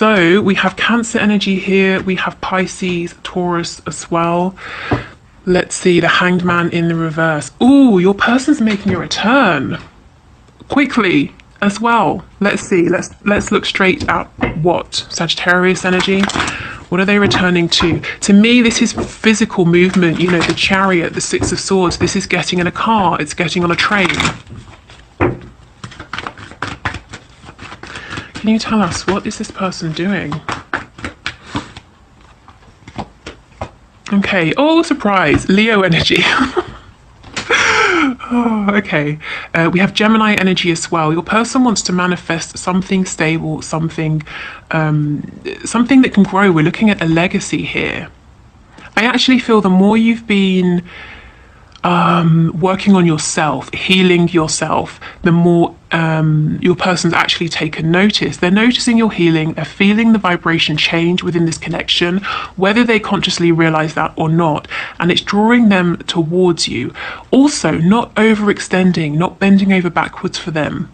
So we have Cancer energy here. We have Pisces, Taurus as well. Let's see, the Hanged Man in the reverse. Ooh, your person's making a return quickly as well. Let's see. Let's look straight at what Sagittarius energy. What are they returning to? To me, this is physical movement. You know, the Chariot, the Six of Swords. This is getting in a car. It's getting on a train. Can you tell us, what is this person doing? Okay. Oh, surprise. Leo energy. Oh, okay. We have Gemini energy as well. Your person wants to manifest something stable, something that can grow. We're looking at a legacy here. I actually feel the more you've been working on yourself, healing yourself, the more your person's actually taken notice. They're noticing your healing, they're feeling the vibration change within this connection, whether they consciously realize that or not, and it's drawing them towards you. Also, not overextending, not bending over backwards for them.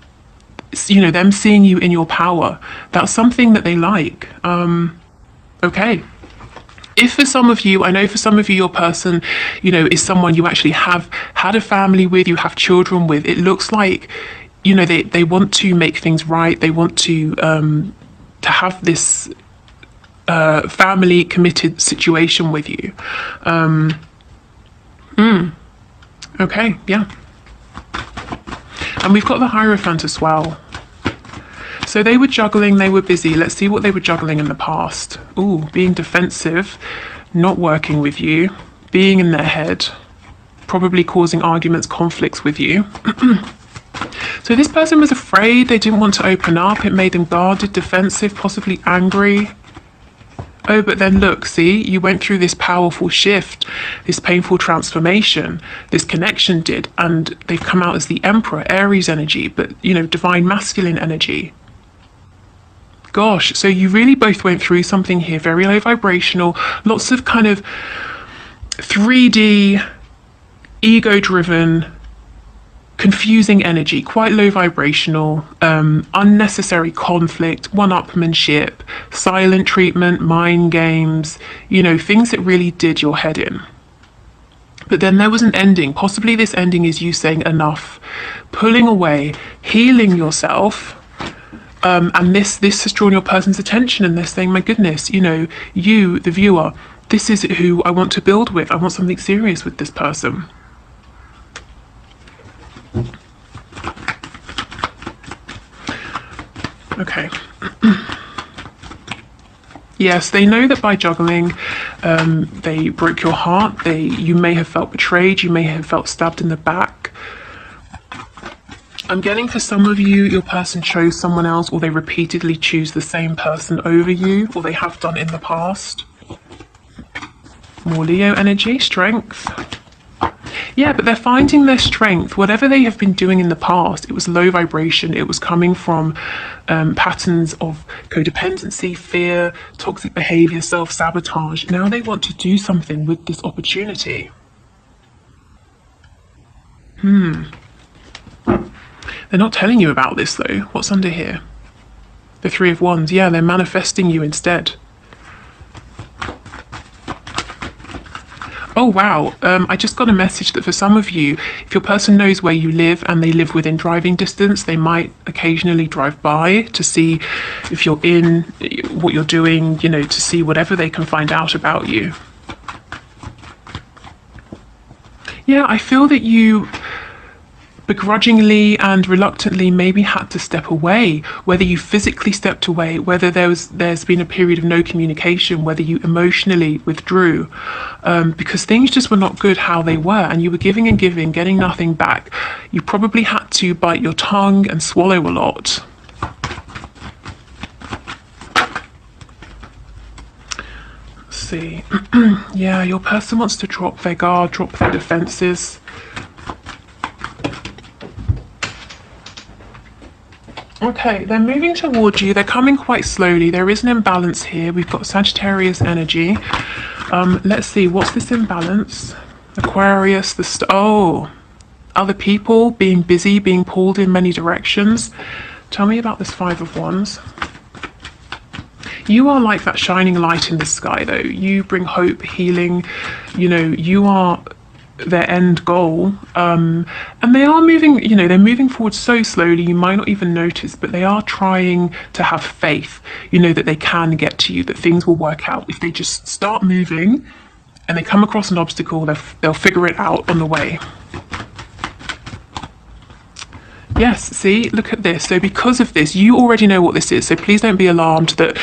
You know, them seeing you in your power. That's something that they like. Okay. If for some of you, I know for some of you, your person, you know, is someone you actually have had a family with, you have children with, it looks like, you know, they want to make things right. They want to have this family committed situation with you. Okay, yeah. And we've got the Hierophant as well. So they were juggling, they were busy. Let's see what they were juggling in the past. Ooh, being defensive, not working with you, being in their head, probably causing arguments, conflicts with you. So this person was afraid, they didn't want to open up. It made them guarded, defensive, possibly angry. Oh, but then look, see, you went through this powerful shift, this painful transformation, this connection did, and they've come out as the Emperor, Aries energy, but, you know, divine masculine energy. Gosh, so you really both went through something here, very low vibrational, lots of kind of 3D, ego-driven, confusing energy, quite low vibrational, unnecessary conflict, one-upmanship, silent treatment, mind games, you know, things that really did your head in. But then there was an ending. Possibly this ending is you saying enough, pulling away, healing yourself. And this has drawn your person's attention, and they're saying, my goodness, you know, you, the viewer, this is who I want to build with. I want something serious with this person. Okay. Yes, they know that by juggling, they broke your heart. You may have felt betrayed. You may have felt stabbed in the back. I'm getting for some of you, your person chose someone else, or they repeatedly choose the same person over you, or they have done in the past. More Leo energy, strength. Yeah, but they're finding their strength. Whatever they have been doing in the past, it was low vibration. It was coming from patterns of codependency, fear, toxic behavior, self-sabotage. Now they want to do something with this opportunity. They're not telling you about this though. What's under here? The Three of Wands. Yeah, they're manifesting you instead. Oh wow, I just got a message that for some of you, if your person knows where you live and they live within driving distance, they might occasionally drive by to see if you're in, what you're doing, you know, to see whatever they can find out about you. Yeah, I feel that you begrudgingly and reluctantly maybe had to step away, whether you physically stepped away, whether there's been a period of no communication, whether you emotionally withdrew, because things just were not good how they were, and you were giving and giving, getting nothing back. You probably had to bite your tongue and swallow a lot. Let's see. Yeah, your person wants to drop their guard, drop their defenses. Okay, they're moving towards you. They're coming quite slowly. There is an imbalance here. We've got Sagittarius energy. Let's see, what's this imbalance? Aquarius, other people being busy, being pulled in many directions. Tell me about this Five of Wands. You are like that shining light in the sky, though. You bring hope, healing. You know, you are their end goal. And they are moving, you know, they're moving forward so slowly, you might not even notice, but they are trying to have faith, you know, that they can get to you, that things will work out. If they just start moving and they come across an obstacle, they'll figure it out on the way. Yes, see, look at this. So because of this, you already know what this is. So please don't be alarmed that,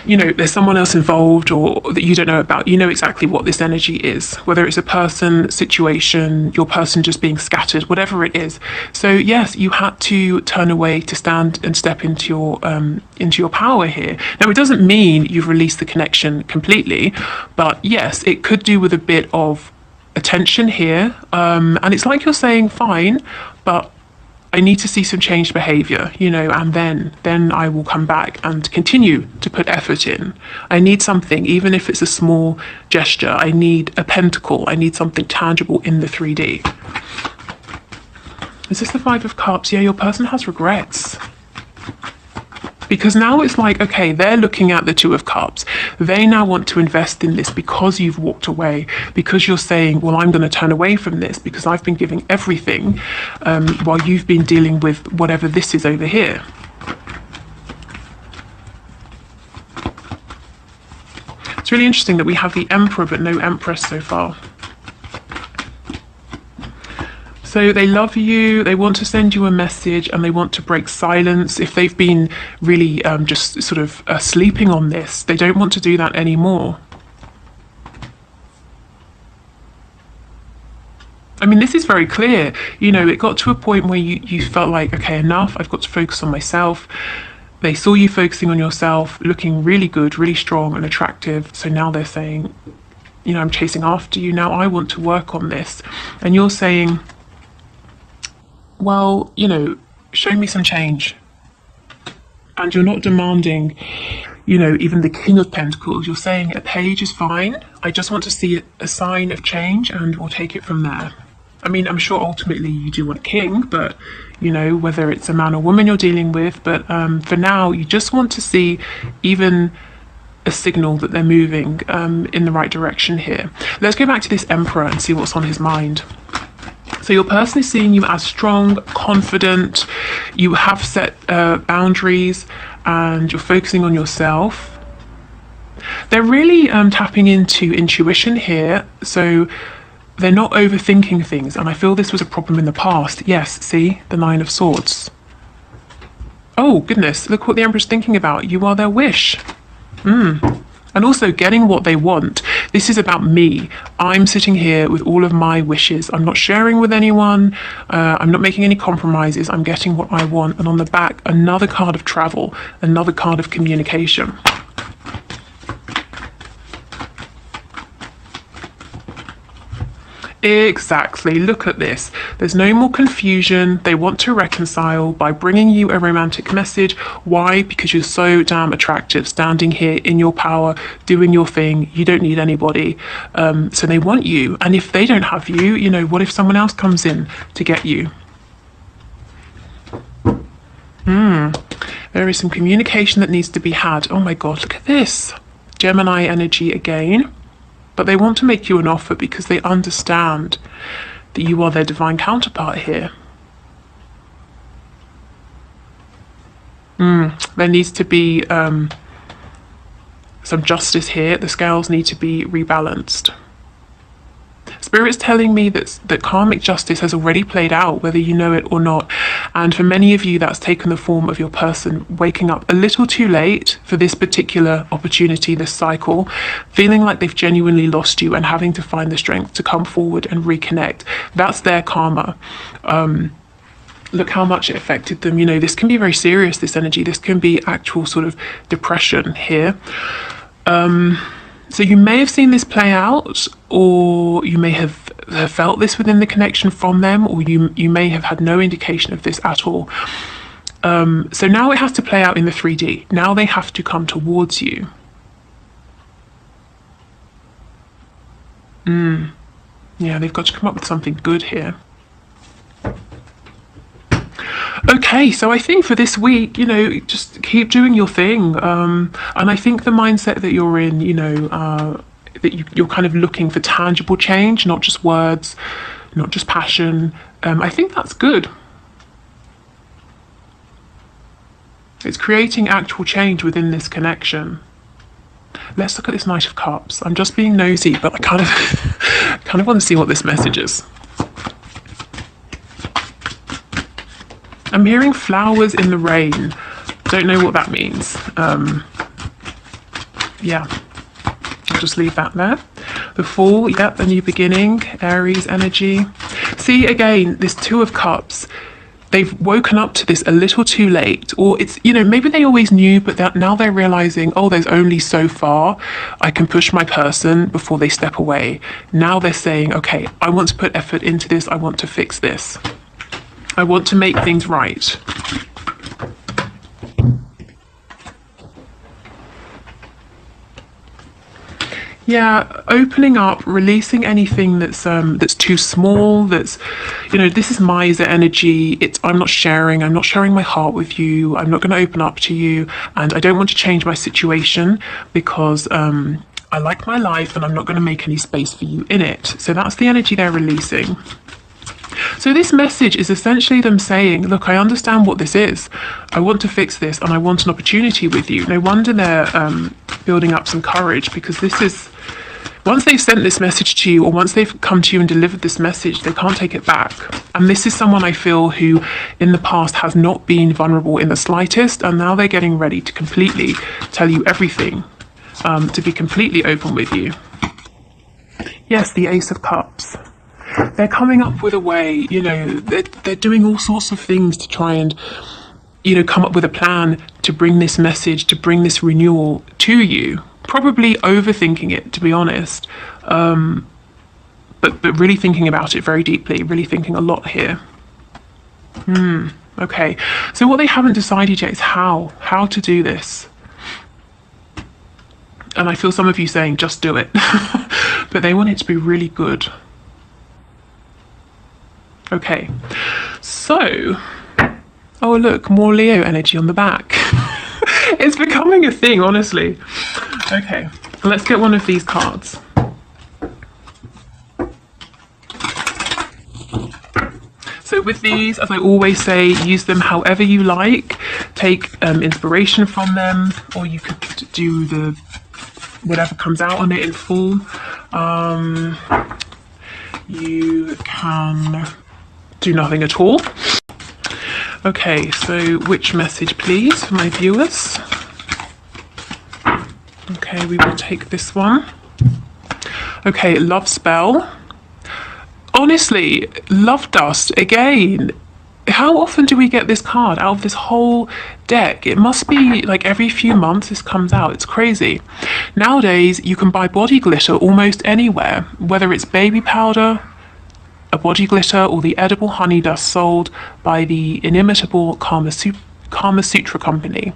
you know, there's someone else involved or that you don't know about. You know exactly what this energy is, whether it's a person, situation, your person just being scattered, whatever it is. So yes, you had to turn away to stand and step into your power here. Now, it doesn't mean you've released the connection completely, but yes, it could do with a bit of attention here. And it's like you're saying, fine, but I need to see some changed behavior, you know, and then I will come back and continue to put effort in. I need something, even if it's a small gesture. I need a pentacle. I need something tangible in the 3D. Is this the Five of Cups? Yeah, your person has regrets. Because now it's like, okay, they're looking at the Two of Cups. They now want to invest in this because you've walked away, because you're saying, well, I'm going to turn away from this because I've been giving everything while you've been dealing with whatever this is over here. It's really interesting that we have the Emperor but no Empress so far. So they love you, they want to send you a message, and they want to break silence. If they've been really just sort of sleeping on this, they don't want to do that anymore. I mean, this is very clear. You know, it got to a point where you felt like, okay, enough, I've got to focus on myself. They saw you focusing on yourself, looking really good, really strong and attractive. So now they're saying, you know, I'm chasing after you now, I want to work on this. And you're saying, well, you know, show me some change. And you're not demanding, you know, even the King of Pentacles. You're saying a page is fine. I just want to see a sign of change and we'll take it from there. I mean, I'm sure ultimately you do want a king, but, you know, whether it's a man or woman you're dealing with. But for now, you just want to see even a signal that they're moving in the right direction here. Let's go back to this Emperor and see what's on his mind. So your person is seeing you as strong, confident, you have set boundaries and you're focusing on yourself. They're really tapping into intuition here, so they're not overthinking things, and I feel this was a problem in the past. Yes, see, the Nine of Swords. Oh goodness, look what the Emperor's thinking about. You are their wish. And also getting what they want. This is about me. I'm sitting here with all of my wishes. I'm not sharing with anyone. I'm not making any compromises. I'm getting what I want. And on the back, another card of travel, another card of communication. Exactly. Look at this. There's no more confusion. They want to reconcile by bringing you a romantic message. Why? Because you're so damn attractive, standing here in your power, doing your thing. You don't need anybody. So they want you. And if they don't have you, you know, what if someone else comes in to get you? There is some communication that needs to be had. Oh my God, look at this. Gemini energy again. But they want to make you an offer because they understand that you are their divine counterpart here. There needs to be some justice here. The scales need to be rebalanced. Spirit's telling me that karmic justice has already played out, whether you know it or not. And for many of you, that's taken the form of your person waking up a little too late for this particular opportunity, this cycle, feeling like they've genuinely lost you and having to find the strength to come forward and reconnect. That's their karma. Look how much it affected them. You know, this can be very serious, this energy. This can be actual sort of depression here. So you may have seen this play out, or you may have felt this within the connection from them, or you may have had no indication of this at all. So now it has to play out in the 3D. Now they have to come towards you. Yeah, they've got to come up with something good here. Okay, so I think for this week, just keep doing your thing. And I think the mindset that you're in, that you're kind of looking for tangible change, not just words, not just passion. I think that's good. It's creating actual change within this connection. Let's look at this Knight of Cups. I'm just being nosy, but I kind of kind of want to see what this message is. I'm hearing flowers in the rain. Don't know what that means. Yeah, I'll just leave that there. The Fool, yep, a new beginning, Aries energy. See, again, this Two of Cups, they've woken up to this a little too late, or it's, maybe they always knew, but now they're realizing, oh, there's only so far I can push my person before they step away. Now they're saying, okay, I want to put effort into this, I want to fix this. I want to make things right. Yeah, opening up, releasing anything that's too small. That's, this is miser energy. I'm not sharing my heart with you. I'm not going to open up to you, and I don't want to change my situation because I like my life, and I'm not going to make any space for you in it. So that's the energy they're releasing. So this message is essentially them saying, look, I understand what this is. I want to fix this, and I want an opportunity with you. No wonder they're building up some courage, because this is, once they've sent this message to you, or once they've come to you and delivered this message, they can't take it back. And this is someone I feel who in the past has not been vulnerable in the slightest, and now they're getting ready to completely tell you everything, to be completely open with you. Yes, the Ace of Cups. They're coming up with a way, they're doing all sorts of things to try and, come up with a plan to bring this message, to bring this renewal to you. Probably overthinking it, to be honest, but really thinking about it very deeply, really thinking a lot here. Okay, so what they haven't decided yet is how to do this. And I feel some of you saying, just do it. But they want it to be really good. Okay, so, oh look, more Leo energy on the back. It's becoming a thing, honestly. Okay, let's get one of these cards. So with these, as I always say, use them however you like. Take inspiration from them, or you could do the whatever comes out on it in full. You can do nothing at all. Okay, so which message please for my viewers? Okay, we will take this one. Okay, love spell. Honestly, love dust again. How often do we get this card out of this whole deck? It must be like every few months this comes out. It's crazy. Nowadays, you can buy body glitter almost anywhere, whether it's baby powder, a body glitter, or the edible honey dust sold by the inimitable Kama Sutra company.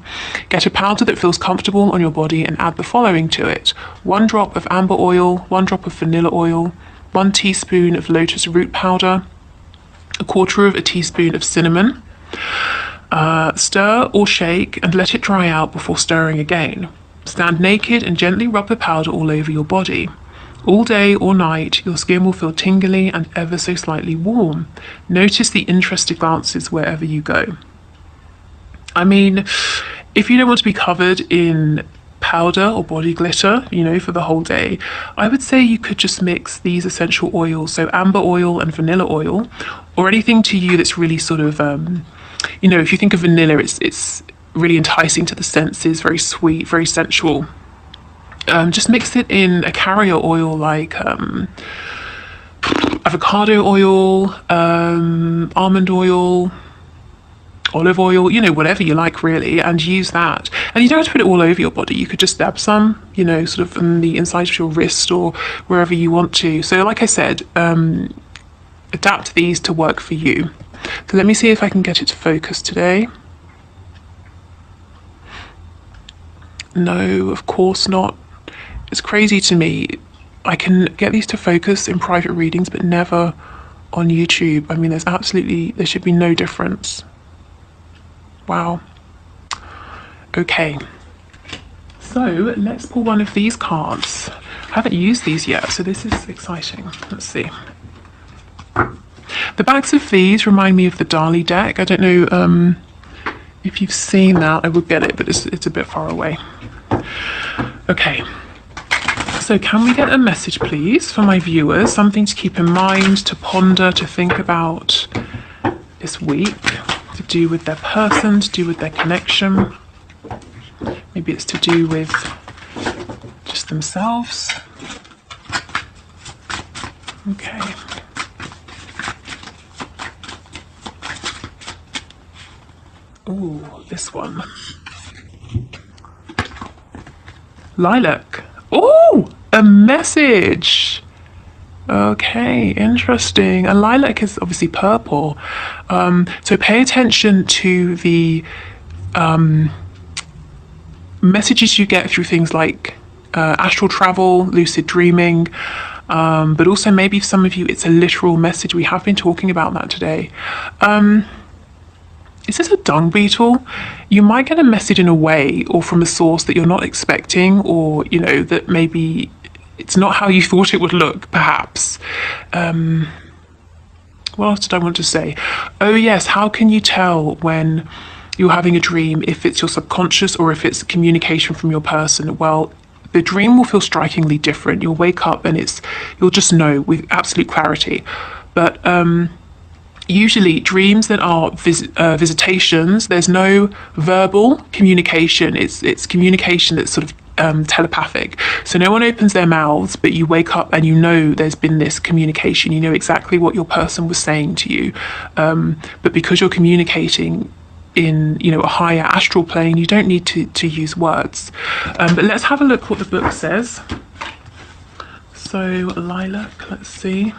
Get a powder that feels comfortable on your body and add the following to it: 1 drop of amber oil, 1 drop of vanilla oil, 1 teaspoon of lotus root powder, 1/4 teaspoon of cinnamon. Stir or shake and let it dry out before stirring again. Stand naked and gently rub the powder all over your body. All day or night, your skin will feel tingly and ever so slightly warm. Notice the interested glances wherever you go. I mean, if you don't want to be covered in powder or body glitter, for the whole day, I would say you could just mix these essential oils, so amber oil and vanilla oil, or anything to you that's really sort of, if you think of vanilla, it's really enticing to the senses, very sweet, very sensual. Just mix it in a carrier oil like avocado oil, almond oil, olive oil, whatever you like really, and use that. And you don't have to put it all over your body. You could just dab some, sort of on the inside of your wrist or wherever you want to. So like I said, adapt these to work for you. So let me see if I can get it to focus today. No, of course not. It's crazy to me. I can get these to focus in private readings, but never on YouTube. I mean, there should be no difference. Wow. Okay. So let's pull one of these cards. I haven't used these yet, so this is exciting. Let's see. The backs of these remind me of the Dali deck. I don't know if you've seen that. I would get it, but it's a bit far away. Okay. So can we get a message, please, for my viewers? Something to keep in mind, to ponder, to think about this week, to do with their person, to do with their connection. Maybe it's to do with just themselves. Okay. Ooh, this one. Lilac. Oh, a message. Okay, interesting. And lilac is obviously purple. So pay attention to the messages you get through things like astral travel, lucid dreaming, but also maybe for some of you it's a literal message. We have been talking about that today. Is this a dung beetle? You might get a message in a way or from a source that you're not expecting, or, you know, that maybe it's not how you thought it would look, perhaps. What else did I want to say? Oh yes, how can you tell when you're having a dream if it's your subconscious or if it's communication from your person? Well, the dream will feel strikingly different. You'll wake up and you'll just know with absolute clarity. But usually dreams that are visitations, there's no verbal communication. It's communication that's sort of telepathic. So no one opens their mouths, but you wake up and you know there's been this communication. You know exactly what your person was saying to you. But because you're communicating in, you know, a higher astral plane, you don't need to use words. But let's have a look what the book says. So lilac, let's see.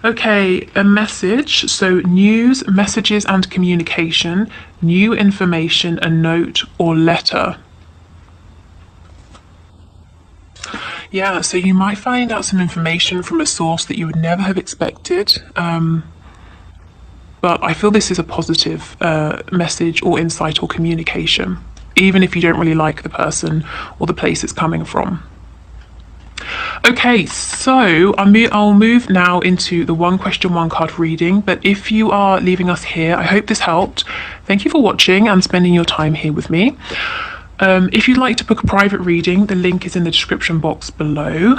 Okay, a message. So news, messages and communication, new information, a note or letter. Yeah, so you might find out some information from a source that you would never have expected. But I feel this is a positive message or insight or communication, even if you don't really like the person or the place it's coming from. Okay, so I'll move now into the one question, one card reading. But if you are leaving us here, I hope this helped. Thank you for watching and spending your time here with me. If you'd like to book a private reading, the link is in the description box below.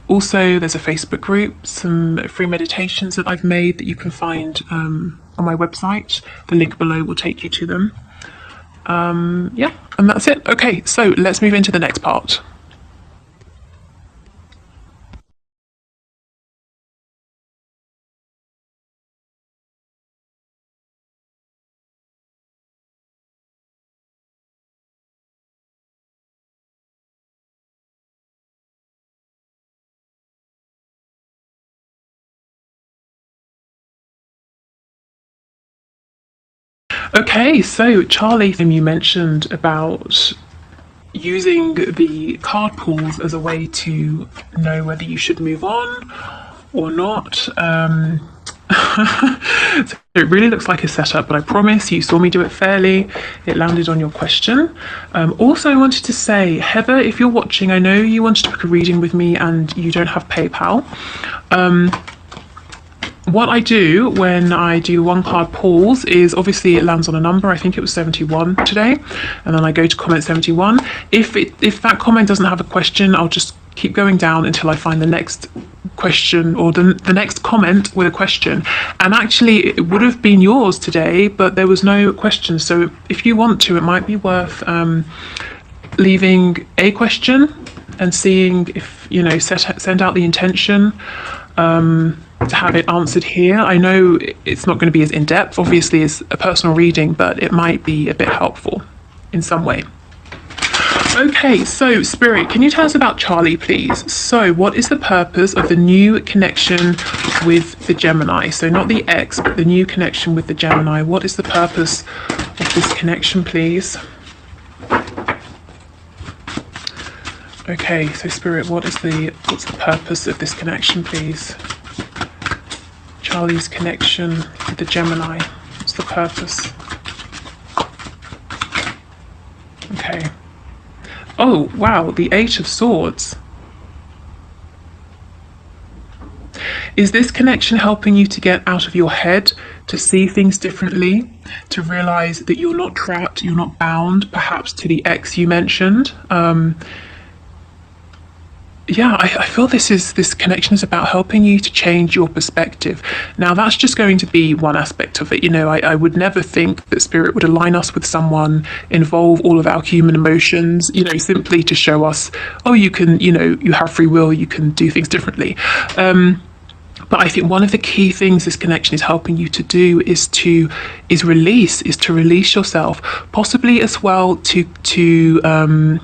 Also, there's a Facebook group, some free meditations that I've made that you can find on my website. The link below will take you to them. Yeah, and that's it. Okay, so let's move into the next part. Okay, so Charlie, you mentioned about using the card pools as a way to know whether you should move on or not. So it really looks like a setup, but I promise you saw me do it fairly. It landed on your question. Also, I wanted to say, Heather, if you're watching, I know you wanted to book a reading with me and you don't have PayPal. What I do when I do one card pulls is obviously it lands on a number. I think it was 71 today, and then I go to comment 71. If that comment doesn't have a question, I'll just keep going down until I find the next question or the next comment with a question. And actually it would have been yours today, but there was no question. So if you want to, it might be worth leaving a question and seeing if, you know, send out the intention to have it answered here. I know it's not going to be as in-depth, obviously, as a personal reading, but it might be a bit helpful in some way. Okay, so Spirit, can you tell us about Charlie, please? So what is the purpose of the new connection with the Gemini? So not the ex, but the new connection with the Gemini. What is the purpose of this connection, please? Okay, so Spirit, what's the purpose of this connection, please? Charlie's connection with the Gemini. What's the purpose? Okay. Oh, wow, the Eight of Swords. Is this connection helping you to get out of your head, to see things differently, to realize that you're not trapped, you're not bound, perhaps to the ex you mentioned? Yeah, I feel this connection is about helping you to change your perspective. Now, that's just going to be one aspect of it. You know, I would never think that Spirit would align us with someone, involve all of our human emotions, you know, simply to show us, oh, you can, you know, you have free will, you can do things differently. But I think one of the key things this connection is helping you to do is to release yourself, possibly as well to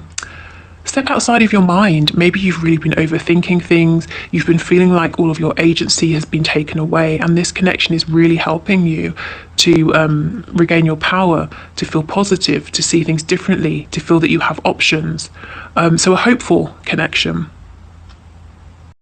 step outside of your mind. Maybe you've really been overthinking things. You've been feeling like all of your agency has been taken away, and this connection is really helping you to regain your power, to feel positive, to see things differently, to feel that you have options. So a hopeful connection.